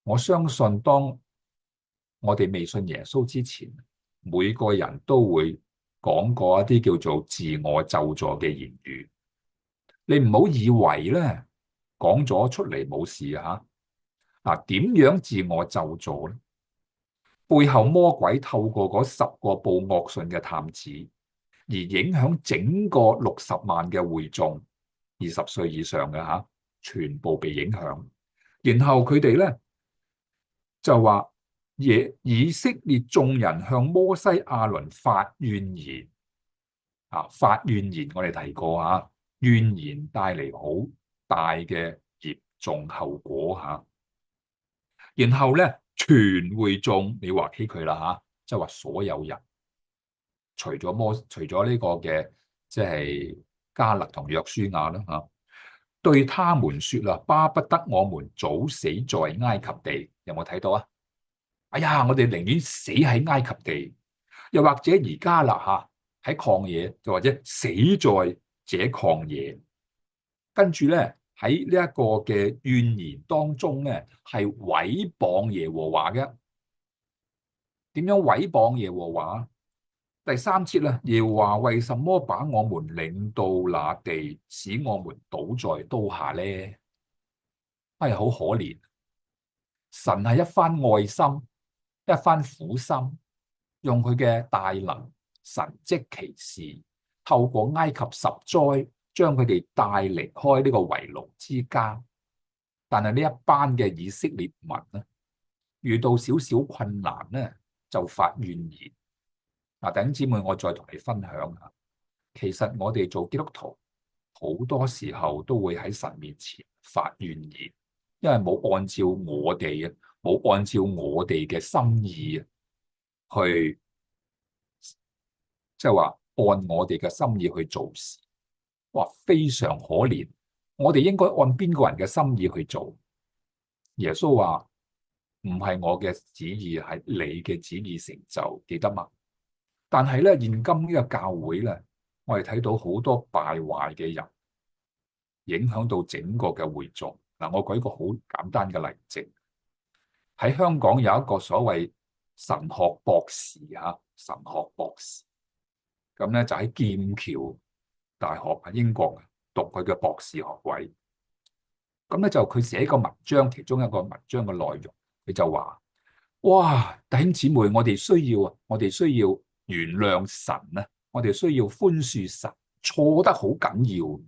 我相信當我哋未信耶穌之前，每個人都會講過一啲叫做自我咒詛嘅言語。你唔好以為咧講咗出嚟冇事吓。嗱，點樣自我咒詛咧？背後魔鬼透過嗰10個報惡信嘅探子，而影響整個60萬嘅會眾，20歲以上嘅吓，全部被影響。然後佢哋咧就話，以色列眾人向摩西亞倫發怨言。發怨言我哋提過吓，怨言帶嚟好大嘅嚴重後果吓。然後咧，全會眾你話起佢啦吓，即係話所有人，除咗呢個嘅即係迦勒同約書亞啦吓，對他們說啦，巴不得我們早死在埃及地。有冇睇到啊？哎呀，我哋寧願死喺埃及地，又或者而家啦吓，喺曠野，又或者死在這曠野。跟住咧喺呢一個嘅怨言當中咧，係毀謗耶和華嘅。點樣毀謗耶和華？第3節啦，耶和華為什麼把我們領到那地，使我們倒在刀下呢？好可憐。神係一番愛心，一番苦心，用佢嘅大能、神蹟奇事，透過埃及10災，將佢哋帶離開呢個為奴之家。但係呢一班嘅以色列民咧，遇到少少困難咧，就發怨言。弟兄姊妹，我再同你分享下，其實我哋做基督徒好多時候都會喺神面前發怨言，因為冇按照我哋嘅心意去，即係話按我哋嘅心意去做事。哇，非常可憐。我哋應該按邊個人嘅心意去做？耶穌話唔係我嘅旨意，係你嘅旨意成就，記得嗎？但係咧，現今呢個教會咧，我哋睇到好多敗壞嘅人，影響到整個嘅會眾。嗱，我舉一個好簡單嘅例證，喺香港有一個所謂神學博士神學博士，咁咧就喺劍橋大學喺英國讀佢嘅博士學位。咁咧就佢寫一個文章，其中一個文章嘅內容，佢就話：哇，弟兄姊妹，我哋需要原諒神啊！我哋需要寬恕神，錯得好緊要。